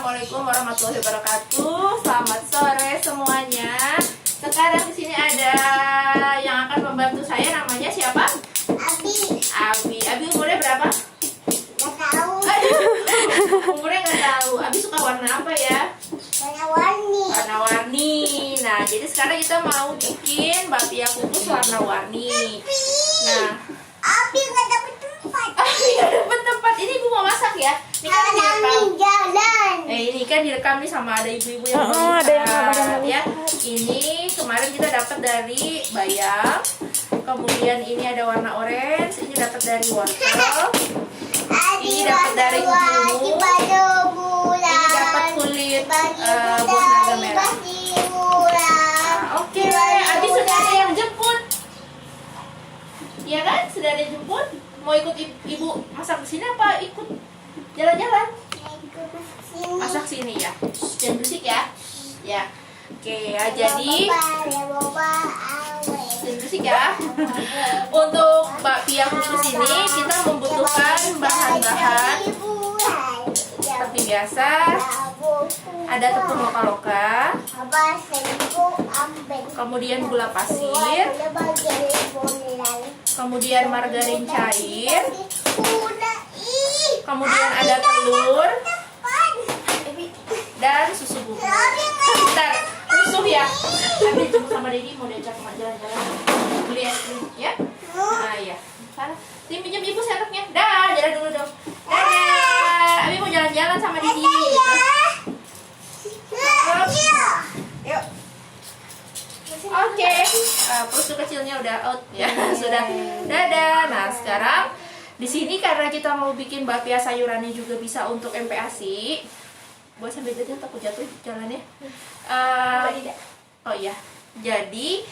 Assalamualaikum warahmatullahi wabarakatuh. Selamat sore semuanya. Sekarang di sini ada yang akan membantu saya, namanya siapa? Abi umurnya berapa? Nggak tahu. Umurnya nggak tahu. Abi suka warna apa ya? Warna-warni. Warna-warni. Nah, jadi sekarang kita mau bikin bakpia kukus warna-warni. Nah, Abi nggak dapet tempat. Abi nggak dapet tempat. Ini ibu mau masak ya? Ini kan direkam. Jalan. Ini kan direkam nih sama ada ibu-ibu yang ada yang melihat ya. Ini kemarin kita dapat dari bayam. Kemudian ini ada warna orange. Ini dapat dari wortel. Ini dapat dari ungu. Ini dapat kulit buah naga merah. Oke, Abi sudah ada yang jemput. Iya kan? Sudah ada yang jemput. Mau ikut ibu masak di sini apa ikut jalan-jalan? Masak sini ya. Jangan berisik ya. Ya. Oke ya, jadi jangan berisik ya. Untuk bakpia kukus ini kita membutuhkan bahan-bahan seperti biasa. Ada tepung loka-loka, kemudian gula pasir, kemudian margarin cair, kemudian ada telur dan susu bubuk. Bentar, rusuh ya. Abi jemput sama Dedi mau diajak jalan-jalan. Beli es krim ya. Nah ya. Sana, sini pinjam ibu sendoknya. Dah, jalan dulu dong. Dadah. Abi mau jalan-jalan sama Dedi. Yuk. Oke. Perut kecilnya udah out ya. Sudah. Dadah. Nah, sekarang di sini karena kita mau bikin bakpia sayurannya juga bisa untuk MPASI. Buat sambil jalan takut jatuh jalannya. Oh iya. Jadi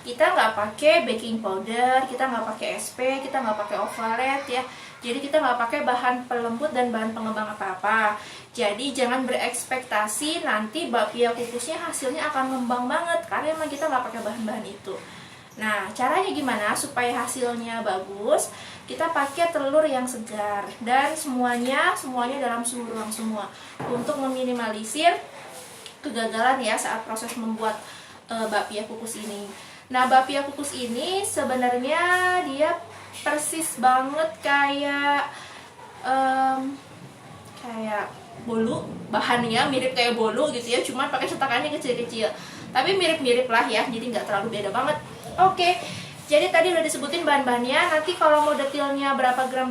kita nggak pakai baking powder, kita nggak pakai SP, kita nggak pakai ovalet ya. Jadi kita nggak pakai bahan pelembut dan bahan pengembang apa-apa. Jadi jangan berekspektasi nanti bakpia kukusnya hasilnya akan ngembang banget karena emang kita nggak pakai bahan-bahan itu. Nah, caranya gimana supaya hasilnya bagus? Kita pakai telur yang segar dan semuanya dalam suhu ruang semua untuk meminimalisir kegagalan ya saat proses membuat bakpia kukus ini. Nah, bakpia kukus ini sebenarnya dia persis banget kayak bolu, bahannya mirip kayak bolu gitu ya, cuma pakai cetakannya kecil-kecil. Tapi mirip-mirip lah ya, jadi nggak terlalu beda banget. Oke, jadi tadi udah disebutin bahan-bahannya. Nanti kalau mau detailnya berapa gram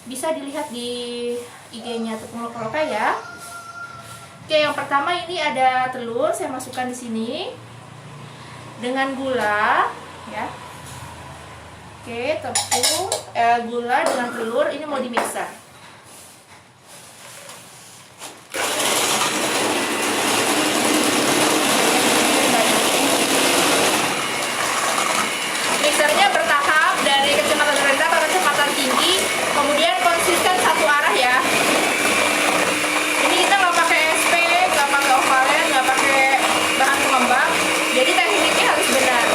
bisa dilihat di IG-nya Tepung Loka-Loka ya. Oke, yang pertama ini ada telur, saya masukkan di sini dengan gula ya. Oke, tepung gula dengan telur ini mau di mixer. Mixernya bertahap dari kecepatan rendah ke kecepatan tinggi, kemudian konsisten satu arah ya. Ini kita nggak pakai SP, nggak pakai ovalet, nggak pakai bahan pengembang, jadi tekniknya harus benar.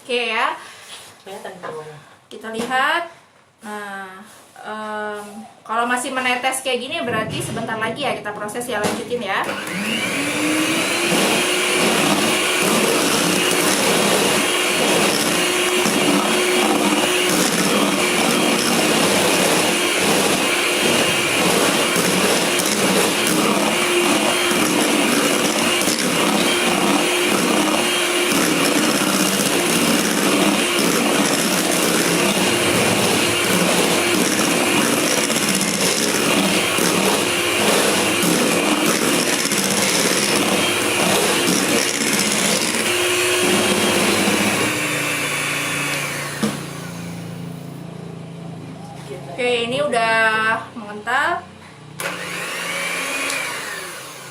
Oke ya, Kelihatan bawahnya. kita lihat. Nah, kalau masih menetes kayak gini berarti sebentar lagi ya kita proses ya, lanjutin ya. Oke, ini udah mengental.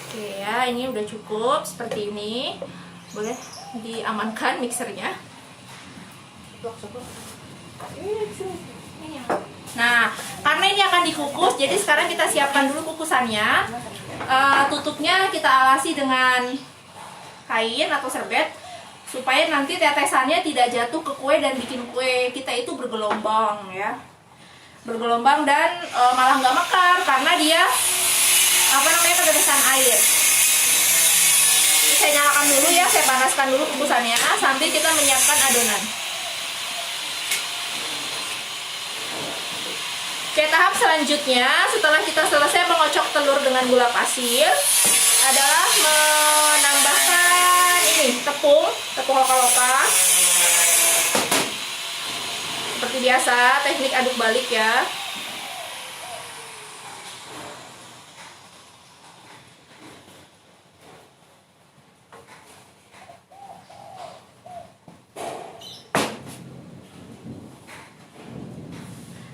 Oke ya, ini udah cukup seperti ini. Boleh diamankan mixernya. Nah, karena ini akan dikukus, jadi sekarang kita siapkan dulu kukusannya. Tutupnya kita alasi dengan kain atau serbet supaya nanti tetesannya tidak jatuh ke kue dan bikin kue kita itu bergelombang ya. Bergelombang dan malah nggak mekar karena dia ketetesan air. Ini saya nyalakan dulu ya, saya panaskan dulu kukusannya sambil kita menyiapkan adonan. Oke, tahap selanjutnya setelah kita selesai mengocok telur dengan gula pasir adalah menambahkan ini tepung lokal. Seperti biasa, teknik aduk balik ya.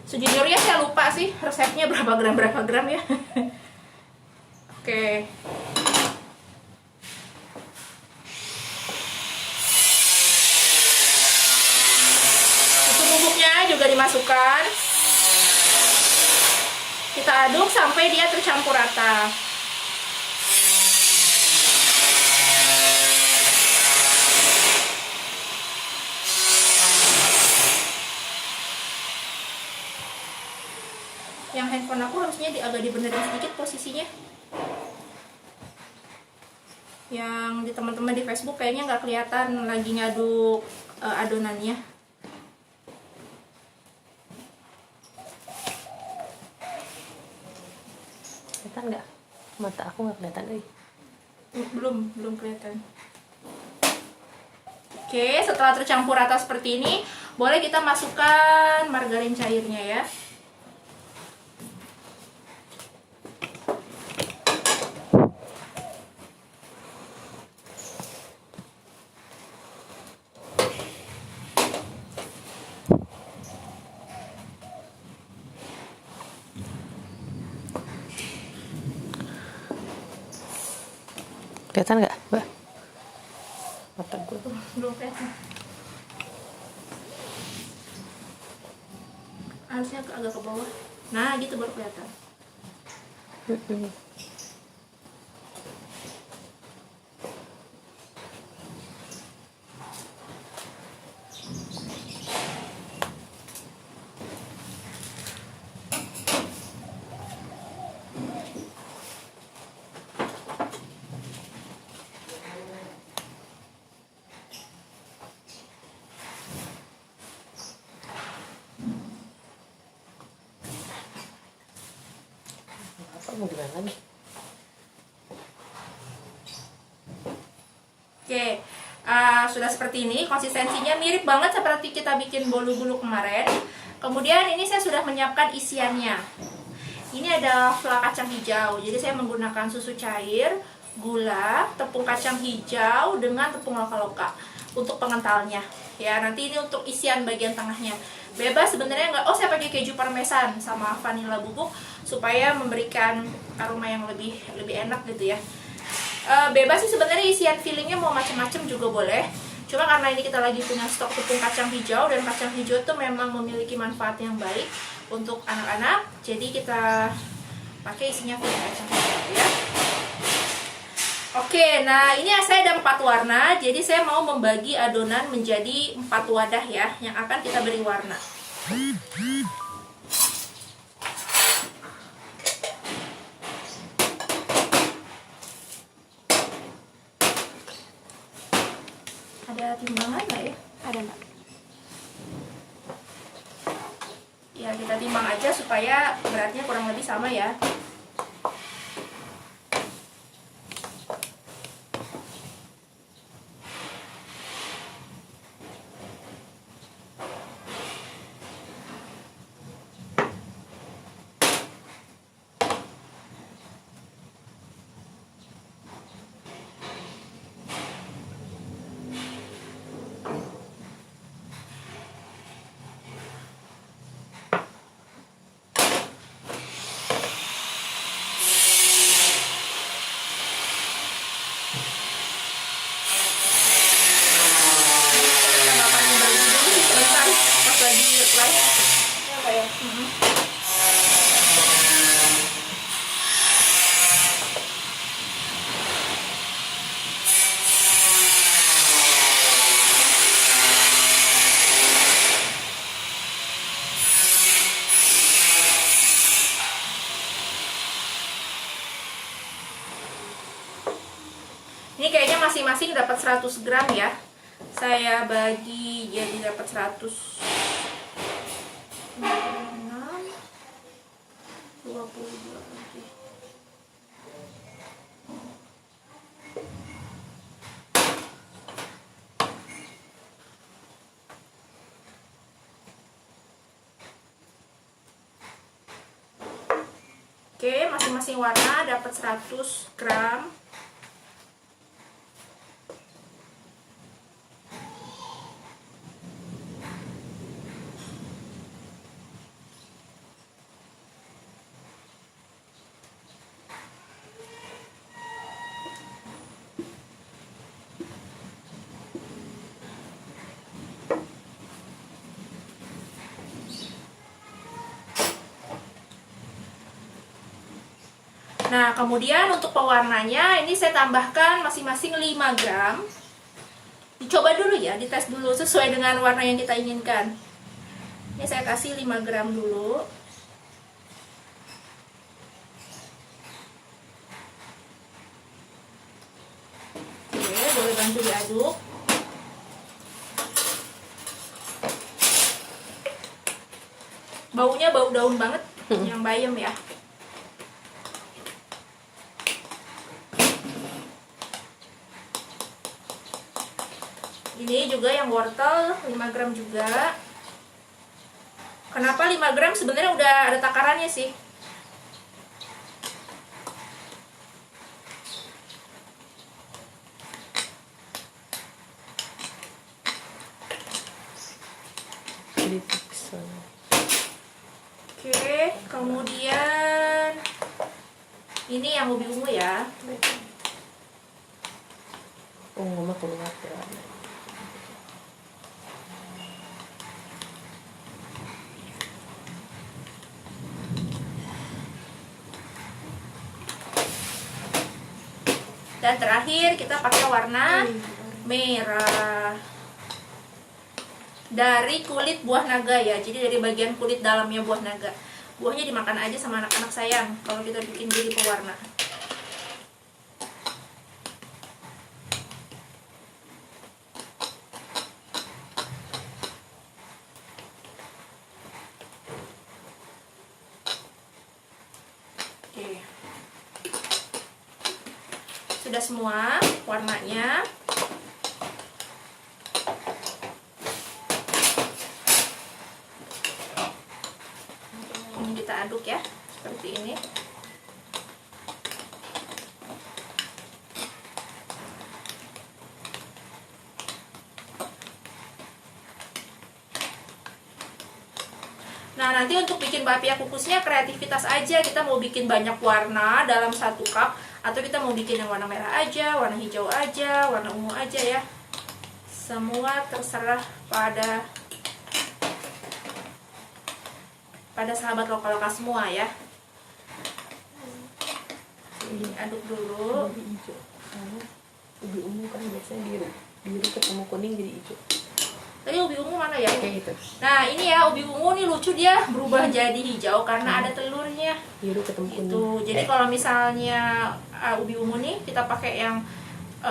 Sejujurnya saya lupa sih resepnya berapa gram ya. Oke. Juga dimasukkan, kita aduk sampai dia tercampur rata. Yang handphone aku harusnya agak dibenerin sedikit posisinya. Yang di teman-teman di Facebook kayaknya nggak kelihatan lagi ngaduk adonannya. Kelihatan nggak? Mata aku nggak kelihatan lagi. Belum kelihatan. Oke, setelah tercampur rata seperti ini, boleh kita masukkan margarin cairnya ya. Kelihatan nggak, Mbak? Mata gue. Belum kelihatan. Harusnya agak ke bawah. Nah, gitu baru kelihatan. Mau gimana lagi? Oke, sudah seperti ini. Konsistensinya mirip banget seperti kita bikin bolu-bolu kemarin. Kemudian ini saya sudah menyiapkan isiannya. Ini ada fla kacang hijau. Jadi saya menggunakan susu cair, gula, tepung kacang hijau dengan tepung loka-loka untuk pengentalnya. Ya, nanti ini untuk isian bagian tengahnya. Bebas sebenarnya nggak. Oh, saya pakai keju parmesan sama vanila bubuk supaya memberikan aroma yang lebih enak gitu ya. Bebas sih sebenarnya isian fillingnya mau macam-macam juga boleh. Cuma karena ini kita lagi punya stok tepung kacang hijau dan kacang hijau itu memang memiliki manfaat yang baik untuk anak-anak. Jadi kita pakai isinya filling kacang hijau ya. Oke, nah ini saya ada 4 warna, jadi saya mau membagi adonan menjadi 4 wadah ya, yang akan kita beri warna. Ada timbangan nggak ya? Ada Mbak. Ya kita timbang aja supaya beratnya kurang lebih sama ya. Ini kayaknya masing-masing dapat 100 gram ya. Saya bagi jadi dapat 100. 6, 22. Oke, masing-masing warna dapat 100 gram. Nah, kemudian untuk pewarnanya ini saya tambahkan masing-masing 5 gram. Dicoba dulu ya, dites dulu sesuai dengan warna yang kita inginkan. Ini saya kasih 5 gram dulu. Oke, boleh bantu diaduk. Baunya bau daun banget, yang bayam ya. Ini juga yang wortel 5 gram juga. Kenapa 5 gram? Sebenarnya udah ada takarannya sih. Oke, kemudian ini yang ubi ungu ya. Ungu mah keluar ya. Dan terakhir kita pakai warna merah dari kulit buah naga ya. Jadi dari bagian kulit dalamnya buah naga. Buahnya dimakan aja sama anak-anak sayang kalau kita bikin jadi pewarna. Oke. Sudah semua warnanya. Ini kita aduk ya, seperti ini. Nah, nanti untuk bikin bapia kukusnya kreativitas aja. Kita mau bikin banyak warna dalam 1 cup, atau kita mau bikin yang warna merah aja, warna hijau aja, warna ungu aja ya. Semua terserah pada sahabat lokal semua ya. Ini aduk dulu. Ubi ungu kan biasanya biru, biru ketemu kuning jadi hijau. Tadi ubi ungu mana ya? Kayak gitu. Nah ini ya ubi ungu nih lucu, dia berubah jadi hijau karena ada telurnya. Biru ketemu kuning. Gitu. Jadi kalau misalnya ubi ungu nih kita pakai yang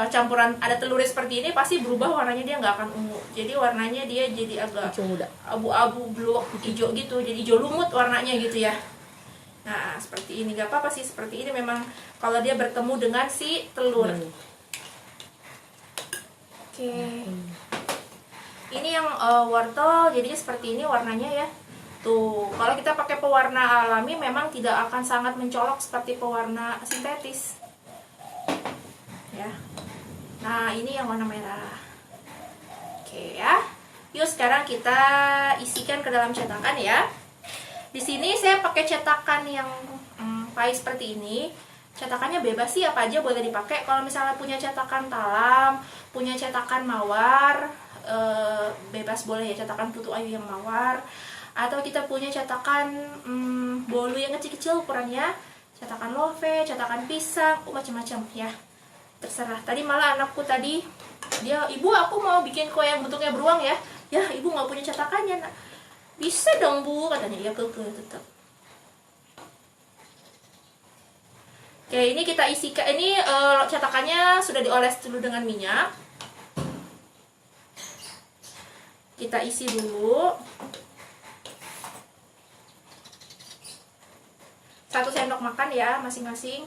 campuran ada telurnya seperti ini, pasti berubah warnanya, dia nggak akan ungu. Jadi warnanya dia jadi agak Hijau muda. abu-abu blue hijau gitu, jadi hijau lumut warnanya gitu ya. Nah seperti ini, nggak apa-apa sih seperti ini, memang kalau dia bertemu dengan si telur. Oke. Ini yang wortel jadinya seperti ini warnanya ya. Tuh, kalau kita pakai pewarna alami memang tidak akan sangat mencolok seperti pewarna sintetis. Ya. Nah, ini yang warna merah. Oke ya. Yuk sekarang kita isikan ke dalam cetakan ya. Di sini saya pakai cetakan yang pahit seperti ini. Cetakannya bebas sih, apa aja boleh dipakai. Kalau misalnya punya cetakan talam, punya cetakan mawar, bebas boleh ya, cetakan putu ayu yang mawar. Atau kita punya cetakan bolu yang kecil-kecil ukurannya, cetakan love, cetakan pisang, macam-macam ya, terserah. Tadi malah anakku tadi dia, ibu aku mau bikin kue yang bentuknya beruang ya. Ya ibu nggak punya cetakannya nak. Bisa dong bu, katanya. Ya keke tetap. Oke, ini kita isikan, ini cetakannya sudah dioles dulu dengan minyak. Kita isi dulu 1 sendok makan ya masing-masing.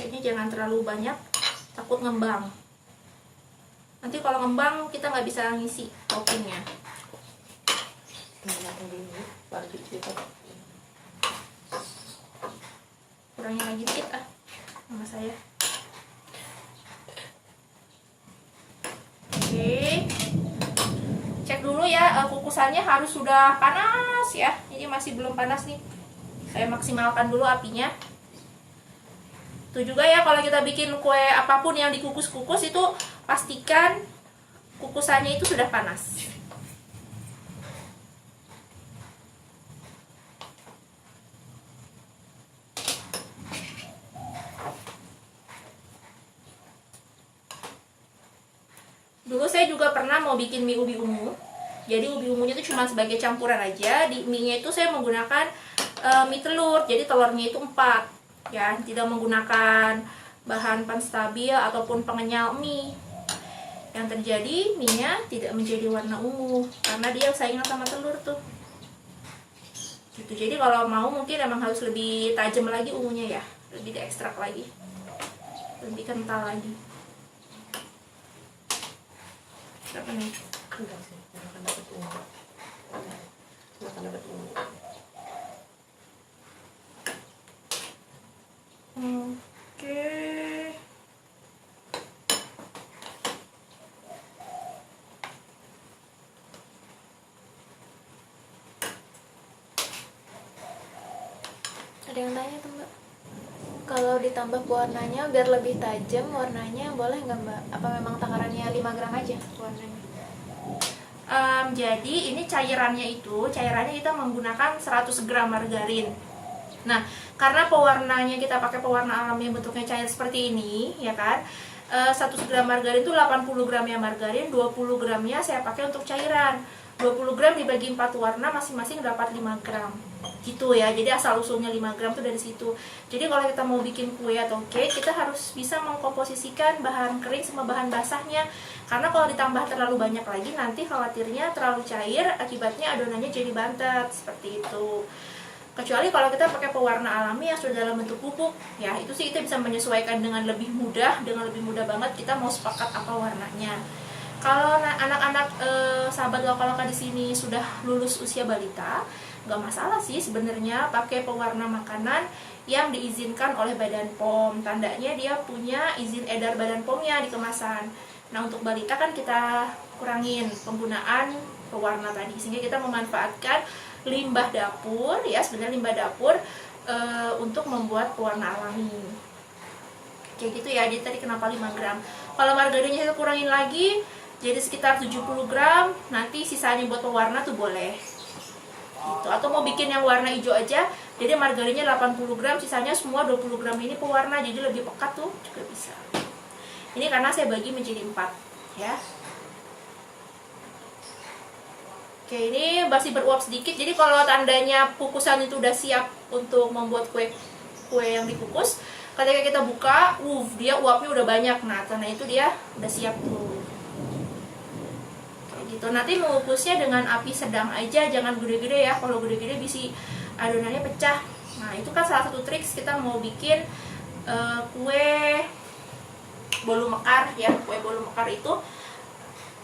Ini jangan terlalu banyak, takut ngembang. Nanti kalau ngembang kita nggak bisa ngisi toppingnya. Kurangnya lagi dikit sama saya. Oke, cek dulu ya, kukusannya harus sudah panas ya. Ini masih belum panas nih, saya maksimalkan dulu apinya. Itu juga ya, kalau kita bikin kue apapun yang dikukus-kukus itu pastikan kukusannya itu sudah panas. Dulu saya juga pernah mau bikin mie ubi ungu. Jadi ubi ungunya itu cuma sebagai campuran aja. Di mie-nya itu saya menggunakan mie telur. Jadi telurnya itu 4. Ya, tidak menggunakan bahan penstabil ataupun pengenyal mie. Yang terjadi mie-nya tidak menjadi warna ungu karena dia saingan sama telur tuh. Gitu. Jadi kalau mau mungkin emang harus lebih tajam lagi ungunya ya, lebih diekstrak lagi, lebih kental lagi. Berapa nih? Enggak sih, makan dapat ungu. Makan dapat ungu. Oke. Ada yang tanya tuh mbak, kalau ditambah pewarnanya biar lebih tajam warnanya boleh nggak mbak? Apa memang takarannya 5 gram aja warnanya? Jadi ini cairannya kita menggunakan 100 gram margarin. Nah, karena pewarnanya kita pakai pewarna alami yang bentuknya cair seperti ini, ya kan? 100 gram margarin itu 80 gramnya margarin, 20 gramnya saya pakai untuk cairan. 20 gram dibagi 4 warna, masing-masing dapat 5 gram. Gitu ya, jadi asal usulnya 5 gram tuh dari situ. Jadi kalau kita mau bikin kue atau cake, kita harus bisa mengkomposisikan bahan kering sama bahan basahnya. Karena kalau ditambah terlalu banyak lagi, nanti khawatirnya terlalu cair, akibatnya adonannya jadi bantet, seperti itu. Kecuali kalau kita pakai pewarna alami yang sudah dalam bentuk bubuk, ya itu sih kita bisa menyesuaikan dengan lebih mudah banget kita mau sepakat apa warnanya. Kalau anak-anak sahabat lokal di sini sudah lulus usia balita, nggak masalah sih sebenarnya pakai pewarna makanan yang diizinkan oleh Badan POM. Tandanya dia punya izin edar Badan POM-nya di kemasan. Nah untuk balita kan kita kurangin penggunaan pewarna tadi, sehingga kita memanfaatkan limbah dapur ya, sebenarnya limbah dapur untuk membuat pewarna alami kayak gitu ya. Jadi tadi kenapa 5 gram. Kalau margarinnya kita kurangin lagi jadi sekitar 70 gram, nanti sisanya buat pewarna tuh boleh gitu. Atau mau bikin yang warna hijau aja, jadi margarinnya 80 gram, sisanya semua 20 gram ini pewarna, jadi lebih pekat tuh juga bisa. Ini karena saya bagi menjadi 4 ya. Oke, ini masih beruap sedikit. Jadi kalau tandanya kukusan itu udah siap untuk membuat kue yang dikukus, ketika kita buka, dia uapnya udah banyak. Nah, tanda itu dia udah siap tuh. Kayak gitu. Nanti mengukusnya dengan api sedang aja, jangan gede-gede ya. Kalau gede-gede bisa adonannya pecah. Nah, itu kan salah satu trik kita mau bikin kue bolu mekar ya. Kue bolu mekar itu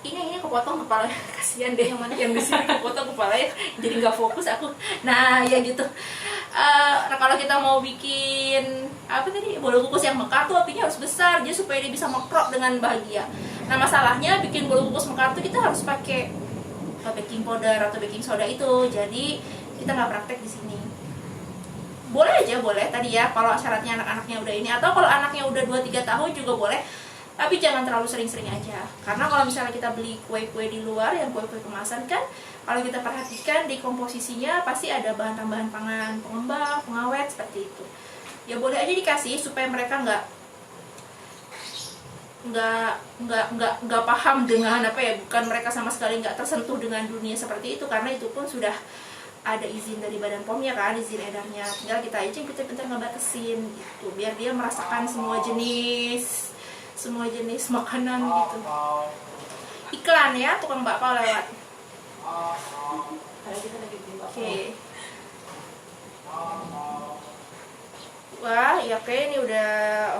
ini kepotong kepalanya, kasihan deh yang mana yang di sini kepotong kepalanya, jadi nggak fokus aku. Nah ya gitu. Nah kalau kita mau bikin apa tadi bolu kukus yang mekar tuh apinya harus besar, jadi supaya dia bisa mekrok dengan bahagia. Nah masalahnya bikin bolu kukus mekar tuh kita harus pakai baking powder atau baking soda itu, jadi kita nggak praktek di sini. Boleh aja boleh tadi ya, kalau syaratnya anak-anaknya udah ini, atau kalau anaknya udah 2-3 tahun juga boleh. Tapi jangan terlalu sering-sering aja. Karena kalau misalnya kita beli kue-kue di luar, yang kue-kue kemasan kan, kalau kita perhatikan di komposisinya pasti ada bahan tambahan pangan, pengembang, pengawet, seperti itu. Ya boleh aja dikasih supaya mereka nggak paham dengan apa ya, bukan mereka sama sekali nggak tersentuh dengan dunia seperti itu, karena itu pun sudah ada izin dari Badan POM-nya kan, izin edarnya. Tinggal kita aja pintar-pintar ngebatasin gitu, biar dia merasakan semua jenis makanan gitu. Iklan ya, tukang bakpao lewat. Oke. Wah, ya oke, ini udah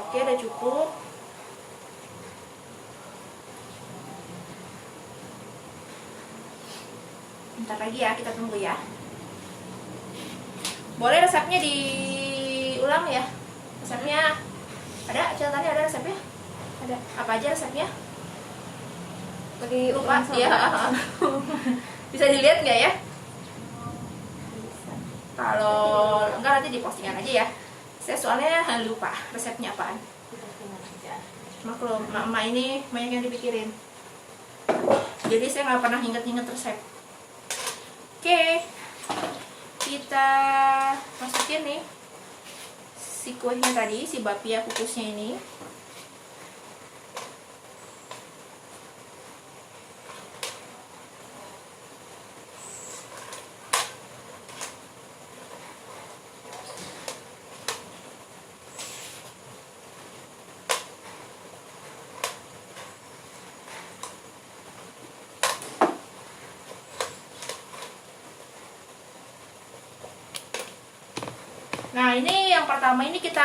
oke, udah cukup. Bentar lagi ya, kita tunggu ya. Boleh resepnya diulang ya? Resepnya ada, catatannya ada resepnya? Ada. Apa aja resepnya? Lagi Lupa ukuran ya. sama. Bisa dilihat nggak ya? Kalau enggak nanti di postingan aja ya. Saya soalnya lupa resepnya apaan. Maklum, mama ini banyak yang dipikirin. Jadi saya nggak pernah inget-inget resep. Oke, kita masukin nih si kuenya tadi, si bapia kukusnya ini. Nah ini yang pertama ini kita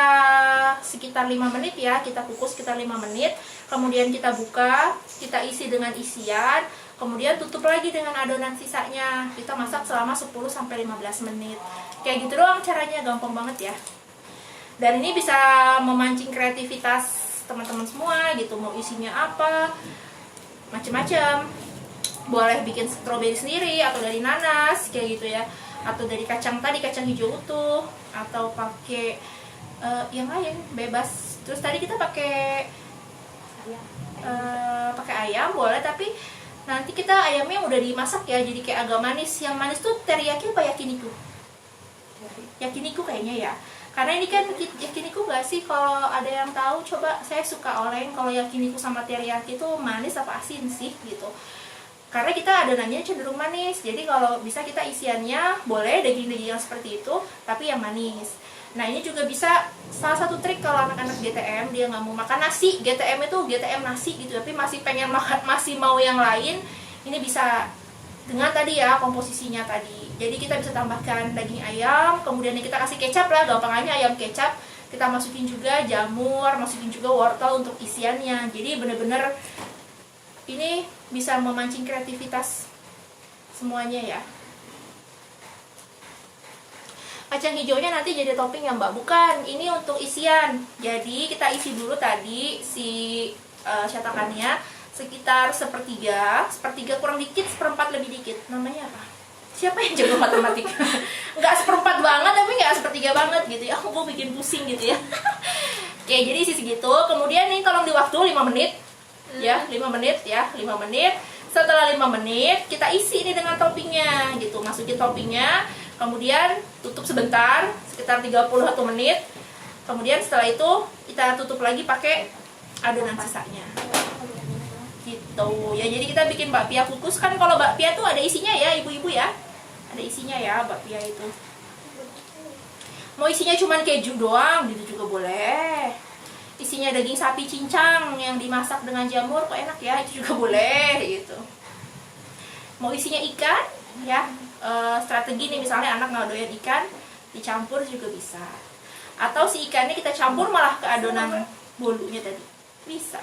sekitar 5 menit ya, kita kukus sekitar 5 menit, kemudian kita buka, kita isi dengan isian, kemudian tutup lagi dengan adonan sisanya, kita masak selama 10-15 menit. Kayak gitu doang caranya, gampang banget ya. Dan ini bisa memancing kreativitas teman-teman semua gitu, mau isinya apa, macem-macem. Boleh bikin stroberi sendiri atau dari nanas kayak gitu ya, atau dari kacang tadi, kacang hijau utuh, atau pakai yang lain bebas. Terus tadi kita pakai ayam boleh, tapi nanti kita ayamnya udah dimasak ya, jadi kayak agak manis. Yang manis tuh teriyaki apa yakiniku? Yakiniku kayaknya ya, karena ini kan yakiniku gak sih, kalau ada yang tahu coba. Saya suka oleng kalau yakiniku sama teriyaki tuh manis apa asin sih gitu, karena kita adonannya cenderung manis. Jadi kalau bisa kita isiannya boleh daging-daging yang seperti itu, tapi yang manis. Nah ini juga bisa salah satu trik kalau anak-anak GTM dia nggak mau makan nasi, GTM itu GTM nasi gitu, tapi masih pengen makan, masih mau yang lain. Ini bisa dengan tadi ya komposisinya tadi. Jadi kita bisa tambahkan daging ayam, kemudian kita kasih kecap lah, gampangannya ayam kecap. Kita masukin juga jamur, masukin juga wortel untuk isiannya. Jadi bener-bener ini bisa memancing kreativitas semuanya ya. Kacang hijaunya nanti jadi topping ya mbak, bukan, ini untuk isian. Jadi kita isi dulu tadi si cetakannya sekitar sepertiga kurang dikit, seperempat lebih dikit. Namanya apa? Siapa yang jago matematika? Nggak seperempat banget, tapi nggak sepertiga banget gitu ya. Aku mau bikin pusing gitu ya. Oke, jadi isi segitu. Kemudian nih tolong di waktu 5 menit. Ya, 5 menit ya, 5 menit. Setelah 5 menit, kita isi ini dengan toppingnya gitu. Masukin toppingnya, kemudian tutup sebentar, sekitar 31 menit. Kemudian setelah itu, kita tutup lagi pakai adonan sisanya. Gitu ya, jadi kita bikin bakpia kukus. Kan kalau bakpia tuh ada isinya ya ibu-ibu ya, ada isinya ya bakpia itu. Mau isinya cuman keju doang gitu juga boleh, isinya daging sapi cincang yang dimasak dengan jamur kok enak ya, itu juga boleh gitu. Mau isinya ikan ya, strategi nih misalnya anak nggak doyan ikan, dicampur juga bisa, atau si ikannya kita campur malah ke adonan bolunya tadi bisa.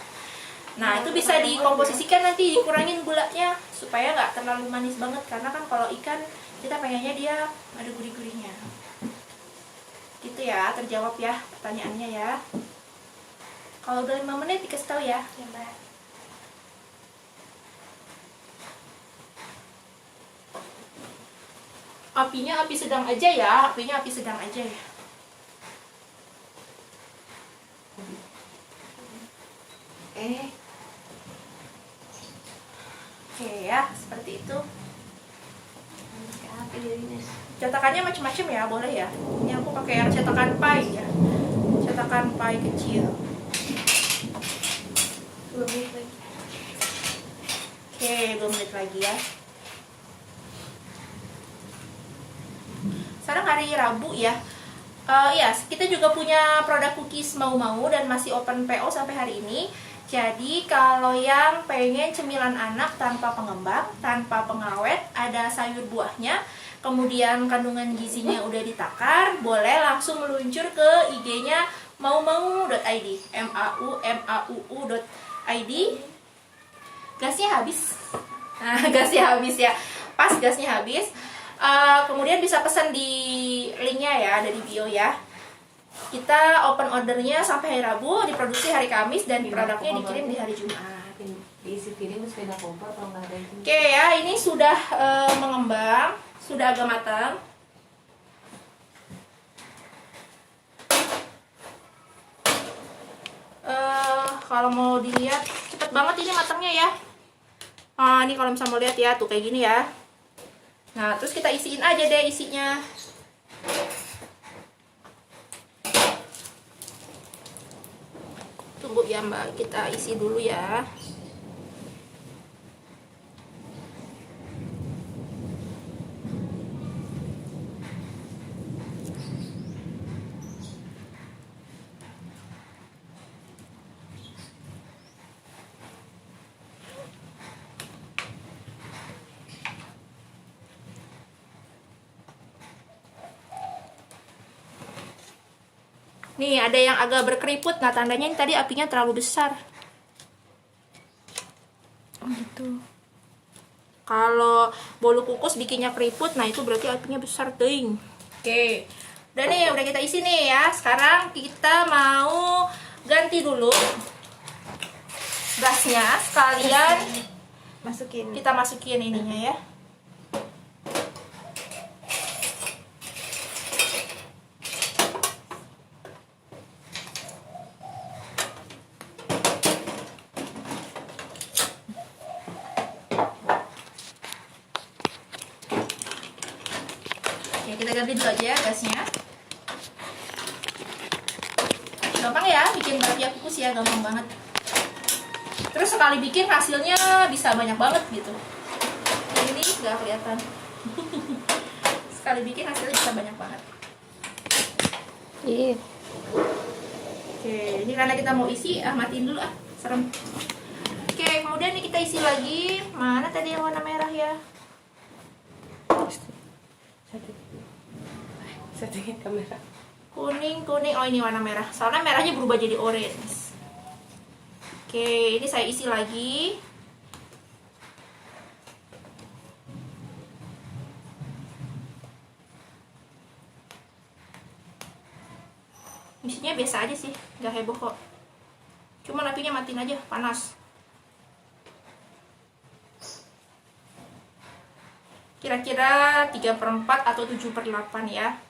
Nah, itu bisa dikomposisikan, nanti dikurangin gulanya supaya nggak terlalu manis banget, karena kan kalau ikan kita pengennya dia ada gurih-gurihnya. Gitu ya, terjawab ya pertanyaannya ya. Kalau udah 5 menit dikasih tahu ya. Ya, Mbak. Apinya api sedang aja ya, apinya api sedang aja ya. Oke ya, seperti itu. Cetakannya macam-macam ya, boleh ya. Ini aku pakai yang cetakan pie ya, cetakan pie kecil. 2 menit lagi. Oke, 2 menit lagi ya. Sekarang hari Rabu ya. Ya, kita juga punya produk cookies mau-mau dan masih open PO sampai hari ini. Jadi kalau yang pengen cemilan anak tanpa pengembang, tanpa pengawet, ada sayur buahnya, kemudian kandungan gizinya udah ditakar, boleh langsung meluncur ke IG-nya maumau.id, mauu.id. Gasnya habis. Nah, gasnya habis ya. Pas gasnya habis. Kemudian bisa pesan di linknya ya, ada di bio ya. Kita open ordernya sampai hari Rabu, diproduksi hari Kamis, dan produknya dikirim di hari Jumat. Diisi piring sepeda kompor atau nggak ada itu? Oke ya, ini sudah mengembang, sudah agak matang. Kalau mau dilihat cepet banget ini matangnya ya. Ini kalau misalnya mau lihat ya, tuh kayak gini ya. Nah, terus kita isiin aja deh isinya. Tunggu ya Mbak, kita isi dulu ya. Nih, ada yang agak berkeriput. Nah, tandanya ini tadi apinya terlalu besar. Gitu. Kalau bolu kukus bikinnya keriput, nah itu berarti apinya besar, ting. Oke. Udah nih, udah kita isi nih ya. Sekarang kita mau ganti dulu gasnya, sekalian kita masukin ininya ya. Oke, kita ganti dulu aja gasnya. Gampang ya bikin bakpia kukus ya, gampang banget. Terus sekali bikin hasilnya bisa banyak banget gitu. Ini nggak kelihatan. Sekali bikin hasilnya bisa banyak banget. Iya. Oke, ini karena kita mau isi, matiin dulu serem. Oke, kemudian ini kita isi lagi. Mana tadi yang warna merah ya? Settingin kamera. Kuning. Oh, ini warna merah. Soalnya merahnya berubah jadi orange. Oke, ini saya isi lagi. Isinya biasa aja sih, nggak heboh kok. Cuman apinya matiin aja, panas. kira-kira 3/4 atau 7/8 ya.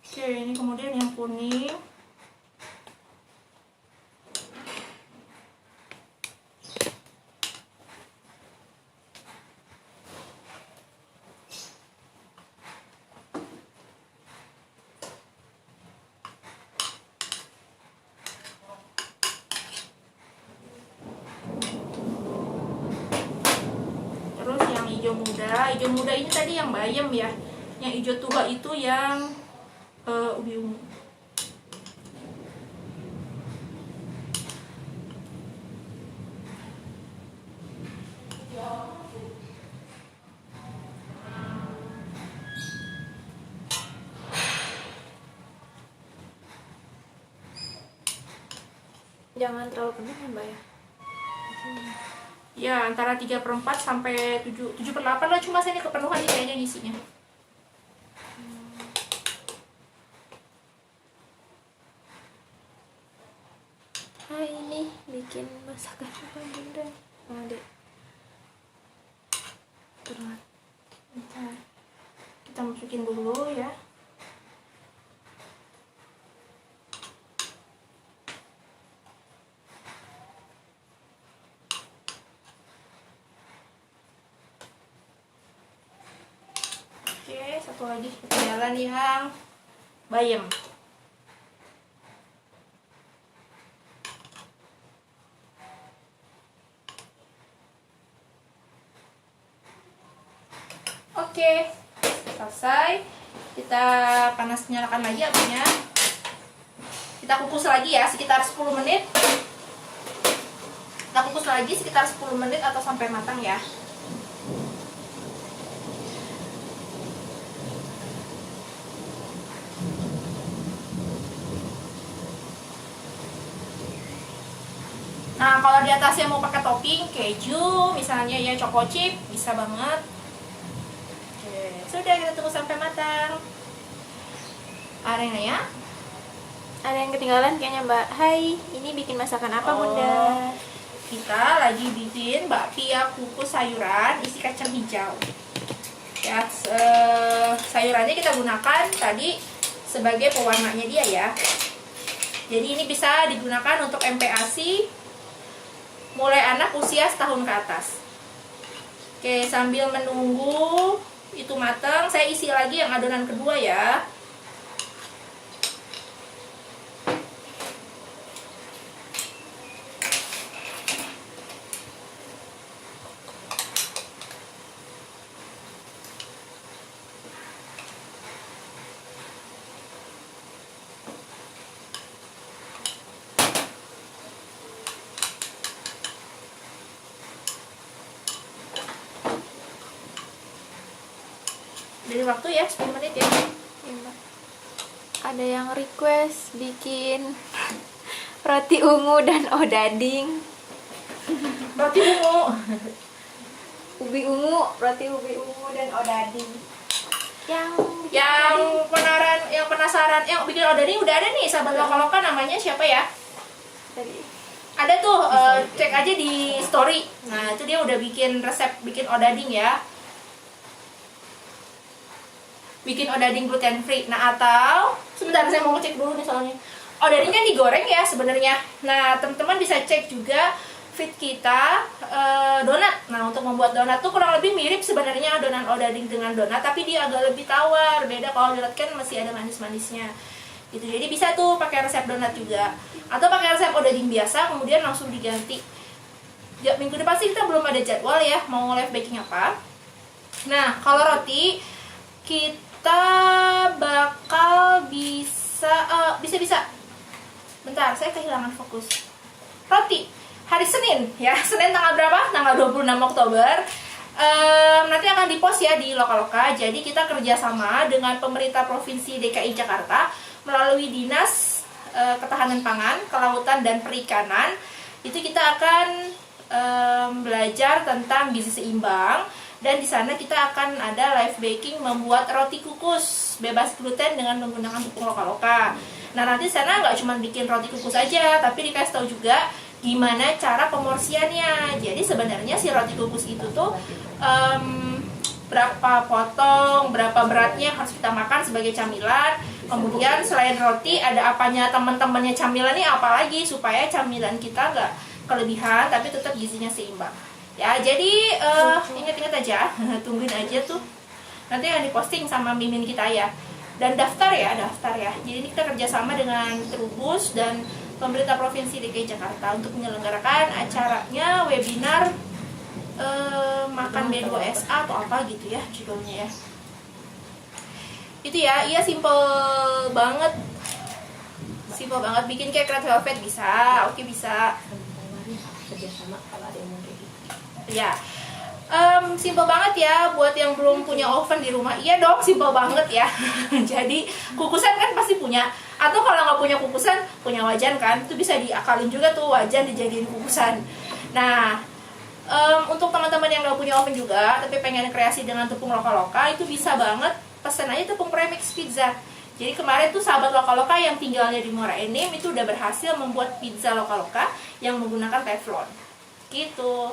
Oke, ini kemudian yang kuning. Terus yang hijau muda ini tadi yang bayam ya. Yang hijau tua itu yang ubi ungu. Jangan terlalu penuh ya mbak ya. Ya, antara 3/4 sampai 7/8 lah, cuma saya ini kepenuhan nih kayaknya isinya. Hai, ini bikin masakan apa bunda? Oh, dek. Berat. Bentar. Kita masukin dulu ya. Oke, satu lagi ketinggalan yang bayam. Oke, selesai. Kita nyalakan lagi apinya. Kita kukus lagi ya, sekitar 10 menit. Kita kukus lagi sekitar 10 menit atau sampai matang ya. Nah, kalau di atasnya mau pakai topping keju, misalnya ya choco chip, bisa banget. Oke, sudah, kita tunggu sampai matang. Arena ya. Ada yang ketinggalan kayaknya mbak. Hai, ini bikin masakan apa bunda? Kita lagi bikin bakpia kukus sayuran isi kacang hijau. Ya, sayurannya kita gunakan tadi sebagai pewarnanya dia ya. Jadi ini bisa digunakan untuk MPASI mulai anak usia setahun ke atas. Oke, sambil menunggu itu matang, saya isi lagi yang adonan kedua ya. Dari waktu ya 10 menit ya. Iya, mbak. Ada yang request bikin roti ungu dan odading. Roti ungu. Roti ubi ungu dan odading. Yang penasaran, yang bikin odading udah ada nih, sahabat lokal namanya siapa ya? tadi Ada tuh, cek aja di story. Nah, itu dia udah bikin resep bikin odading ya. Bikin odading gluten free. Nah, atau sebentar saya mau ngecek dulu nih soalnya. Odading kan digoreng ya sebenarnya. Nah, teman-teman bisa cek juga feed kita donat. Nah, untuk membuat donat tuh kurang lebih mirip sebenarnya adonan odading dengan donat, tapi dia agak lebih tawar. Beda kalau donat kan masih ada manis-manisnya. Gitu. Jadi bisa tuh pakai resep donat juga. Atau pakai resep odading biasa kemudian langsung diganti. Ya, minggu depan sih kita belum ada jadwal ya mau live baking apa. Nah, kalau roti kita bakal bisa bentar, saya kehilangan fokus. Roti hari Senin ya, Senin tanggal berapa? Tanggal 26 Oktober. Nanti akan dipost ya di Lokaloka. Jadi kita kerjasama dengan pemerintah Provinsi DKI Jakarta melalui Dinas Ketahanan Pangan, Kelautan dan Perikanan. Itu kita akan belajar tentang gizi seimbang. Dan di sana kita akan ada live baking membuat roti kukus bebas gluten dengan menggunakan tepung Lokaloka. Nah nanti sana nggak cuma bikin roti kukus aja, tapi dikasih tahu juga gimana cara pemorsiannya. Jadi sebenarnya si roti kukus itu tuh berapa potong, berapa beratnya harus kita makan sebagai camilan. Kemudian selain roti ada apanya teman-temannya camilan ini apalagi supaya camilan kita nggak kelebihan tapi tetap gizinya seimbang. Ya jadi ingat-ingat aja, tungguin aja tuh nanti yang diposting sama mimin kita ya. Dan daftar ya. Jadi ini kita kerjasama dengan Trubus dan pemerintah Provinsi DKI Jakarta untuk menyelenggarakan acaranya webinar makan B2SA atau apa gitu ya judulnya ya. Itu ya, iya simple banget bikin kayak red velvet bisa, oke bisa. Kerjasama kalau ada yang mau kayak gitu. Ya, simple banget ya buat yang belum punya oven di rumah. Iya dong, simple banget ya. Jadi kukusan kan pasti punya. Atau kalau nggak punya kukusan, punya wajan kan, itu bisa diakalin juga tuh wajan dijadiin kukusan. Nah, untuk teman-teman yang nggak punya oven juga, tapi pengen kreasi dengan tepung loka-loka, itu bisa banget pesan aja tepung premix pizza. Jadi kemarin tuh sahabat loka-loka yang tinggalnya di Muara Enim itu udah berhasil membuat pizza loka-loka yang menggunakan teflon. Gitu.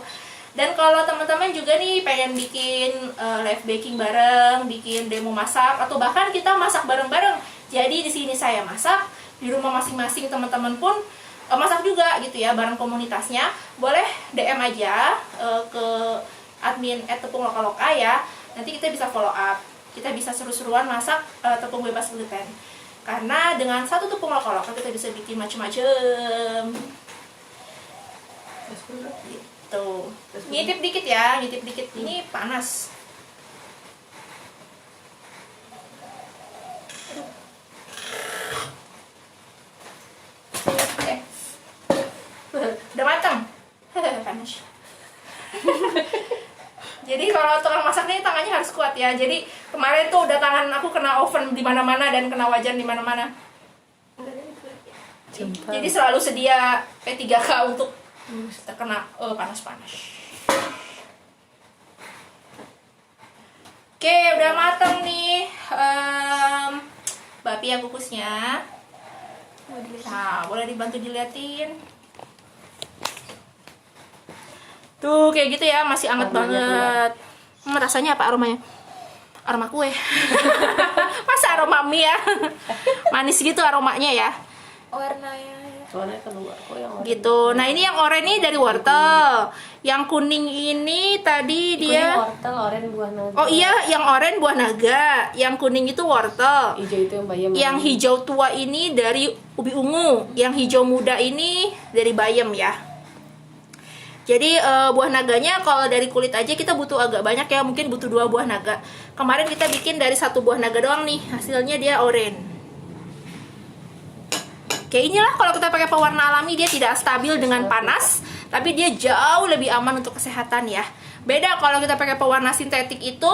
Dan kalau teman-teman juga nih pengen bikin live baking bareng, bikin demo masak, atau bahkan kita masak bareng-bareng. Jadi di sini saya masak, di rumah masing-masing teman-teman pun masak juga gitu ya, bareng komunitasnya. Boleh DM aja ke admin @tepungloka-loka ya. Nanti kita bisa follow up. Kita bisa seru-seruan masak tepung bebas gluten. Karena dengan satu tepung loka-loka kita bisa bikin macam-macam. Gitu. Ngintip dikit ya, ngintip dikit. Ini panas. Udah matang. Panas. Jadi kalau tukang masak nih tangannya harus kuat ya. Jadi kemarin tuh udah tangan aku kena oven di mana-mana dan kena wajan di mana-mana. Jadi selalu sedia P3K untuk terkena panas-panas. Oke, udah matang nih bapia kukusnya. Nah, boleh dibantu diliatin. Tuh kayak gitu ya, masih anget banget. Rasanya apa aromanya? Aroma kue. Masa aroma mie ya? Manis gitu aromanya ya. Warnanya Soalnya keluar kok yang warna. Gitu. Nah ini yang oranye ini dari wortel. Yang kuning ini tadi dia. Kuning wortel, oranye buah naga. Oh iya, yang oranye buah naga. Yang kuning itu wortel. Hijau itu yang bayam. Yang hijau tua ini dari ubi ungu. Yang hijau muda ini dari bayam ya. Jadi buah naganya kalau dari kulit aja kita butuh agak banyak ya, mungkin butuh 2 buah naga. Kemarin kita bikin dari 1 buah naga doang nih, hasilnya dia oranye. Kayak inilah kalau kita pakai pewarna alami, dia tidak stabil dengan panas, tapi dia jauh lebih aman untuk kesehatan ya. Beda kalau kita pakai pewarna sintetik itu,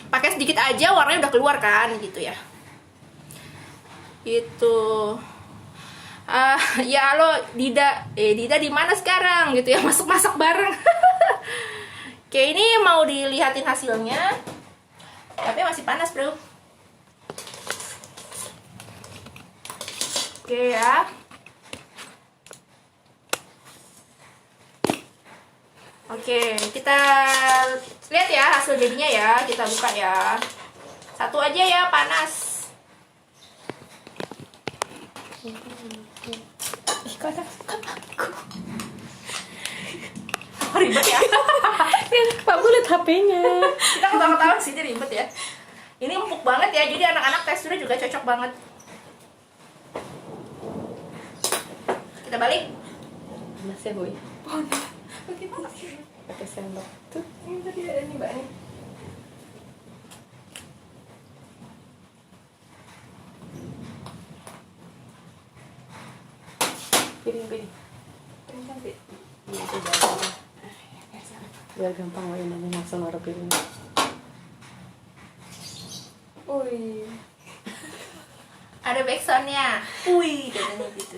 pakai sedikit aja warnanya udah keluar kan, gitu ya. Itu. Ya halo Dida, Dida di mana sekarang gitu ya, masak bareng. Oke, ini mau dilihatin hasilnya, tapi masih panas bro. Oke ya. Oke, kita lihat ya hasil jadinya ya, kita buka ya. Satu aja ya, panas. Ribet ya. Pak gue liat HP-nya. Kita ketawa-ketawa sini ribet ya. Ini empuk banget ya, jadi anak-anak teksturnya juga cocok banget. Kita balik. Panas ya boy. Bagaimana sih? Pakai sendok. Tuh. Ini tadi ada nih mbak nih. Piring. Cantik. Iya itu gampang. Biar gampang mainannya langsung naruh piring. Wih. Ada backsoundnya. Wih, katanya gitu.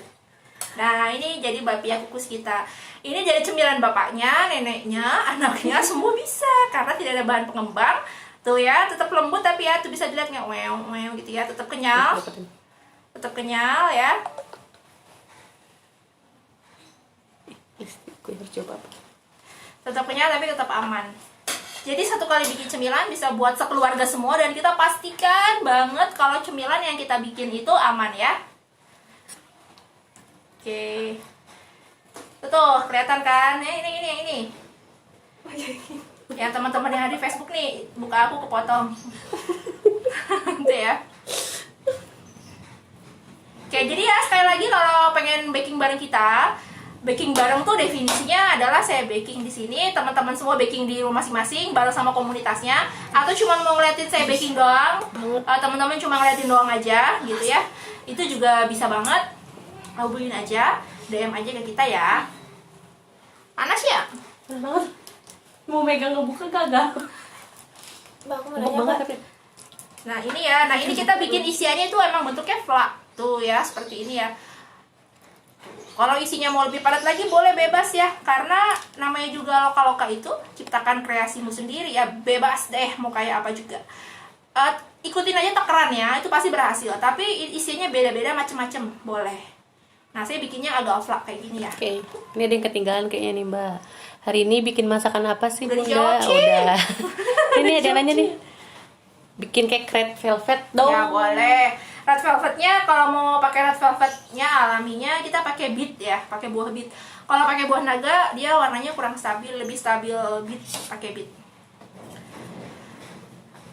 Nah, ini jadi bapia kukus kita. Ini jadi cemilan bapaknya, neneknya, anaknya, semua bisa. Karena tidak ada bahan pengembang, Tuh ya, tetap lembut tapi ya tuh bisa dilihat nggak, wow gitu ya, tetap kenyal, ya. Gue harus coba apa? Tetap kenyal tapi tetap aman. Jadi satu kali bikin cemilan bisa buat sekeluarga semua, dan kita pastikan banget kalau cemilan yang kita bikin itu aman ya. Oke. Tuh, kelihatan kan? Ini. Yang teman-teman yang ada di Facebook nih, muka aku kepotong. Tuh ya. Oke, jadi ya sekali lagi kalau pengen baking bareng kita, baking bareng tuh definisinya adalah saya baking di sini, teman-teman semua baking di rumah masing-masing bareng sama komunitasnya, atau cuma mau ngeliatin saya baking doang, teman-teman cuma ngeliatin doang aja gitu ya. Itu juga bisa banget. Hubungin aja, DM aja ke kita ya. Panas ya? Panas banget. Mau megang ngebuka gagal. Mbak, aku mau Empuk nanya, banget Mbak. tapi. Nah ini ya, ini kita bikin isiannya itu emang bentuknya flak tuh ya, seperti ini ya. Kalau isinya mau lebih padat lagi boleh, bebas ya, karena namanya juga Loka-Loka itu ciptakan kreasimu sendiri ya, bebas deh mau kayak apa juga. Ikutin aja takarannya, itu pasti berhasil. Tapi isinya beda-beda macem-macem, boleh. Nah saya bikinnya agak flak kayak gini ya. Oke, ini ada yang ketinggalan kayaknya nih Mbak. Hari ini bikin masakan apa sih Udah Bunda? dijawab, Ci. Udah. Ini ada yang nanya nih. Bikin cake red velvet dong. Ya boleh. Red velvetnya kalau mau pakai red velvetnya alaminya kita pakai beet ya, pakai buah beet. Kalau pakai buah naga dia warnanya kurang stabil, lebih stabil beet pakai beet.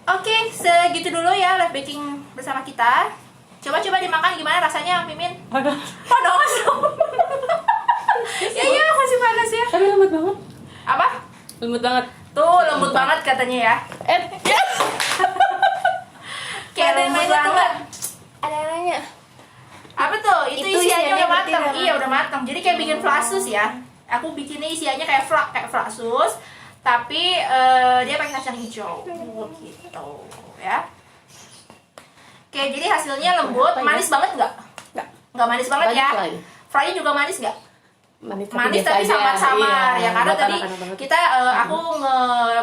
Oke, segitu dulu ya live baking bersama kita. Coba dimakan gimana rasanya, Mimin? Panas. Panas. Ya masih panas ya. Tapi lembut banget. Apa? Lembut banget. Tuh lembut banget katanya ya. Kayak Ada yang lembut nanya tuh, banget. Mbak. Ada yang nanya. Apa tuh? Itu Itu isiannya isiannya udah berarti matang. udah Iya, udah matang. Jadi kayak bikin flasus ya. Aku bikinnya isiannya kayak flasus, tapi dia pakai kacang hijau. Gitu ya. Oke, jadi hasilnya lembut, manis banget nggak? Nggak manis banget ya. Fry juga manis nggak? Manis Manis biasa tapi aja. samar-samar Iya, ya, karena buat tadi anak-anak banget. kita aku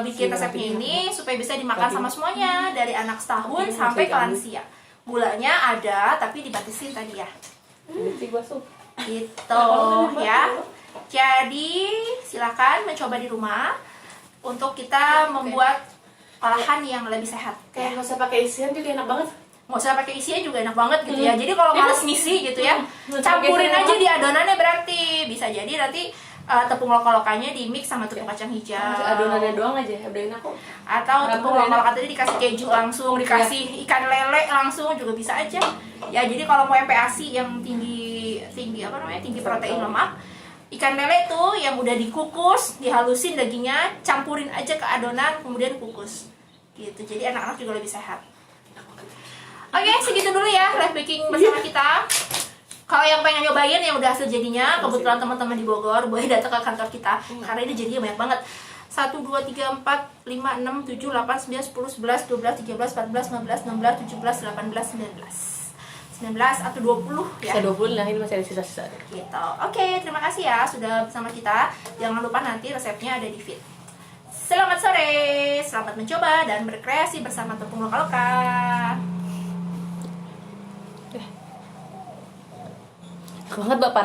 bikin resepnya ini supaya bisa dimakan sama semuanya, dari anak setahun sampai ke lansia. Gulanya ada tapi dibatasin tadi ya. Ini sih gua sup. Gitu ya. Jadi silakan mencoba di rumah untuk kita membuat olahan yang lebih sehat. Kayak nggak usah pakai isian jadi enak banget. Nggak usah pakai isinya juga enak banget gitu ya. Jadi kalau males ngisi gitu ya, campurin aja di adonannya, berarti bisa jadi nanti tepung loka-lokanya di mix sama tepung kacang hijau. Adonannya doang aja, udah enak kok. Atau tepung Berapa loka-loka tadi dikasih keju langsung, dikasih ikan lele langsung juga bisa aja. Ya jadi kalau mau MPASI yang tinggi apa namanya, tinggi protein lemak, ikan lele tuh yang udah dikukus, dihalusin dagingnya, campurin aja ke adonan, kemudian kukus. Gitu. Jadi anak-anak juga lebih sehat. Oke, segitu dulu ya live baking bersama kita. Kalau yang pengen nyobain yang udah hasil jadinya, kebetulan teman-teman di Bogor boleh datang ke kantor kita karena ini jadinya banyak banget. 1, 2, 3, 4, 5, 6, 7, 8, 9, 10, 11, 12, 13, 14, 15, 16, 17, 18, 19 atau 20 ya. Bisa 20 lah, ini masih ada sisa-sisa. Gitu. Oke, terima kasih ya sudah bersama kita. Jangan lupa nanti resepnya ada di feed. Selamat sore, selamat mencoba dan berkreasi bersama tepung Loka-Loka. Banget Bapak.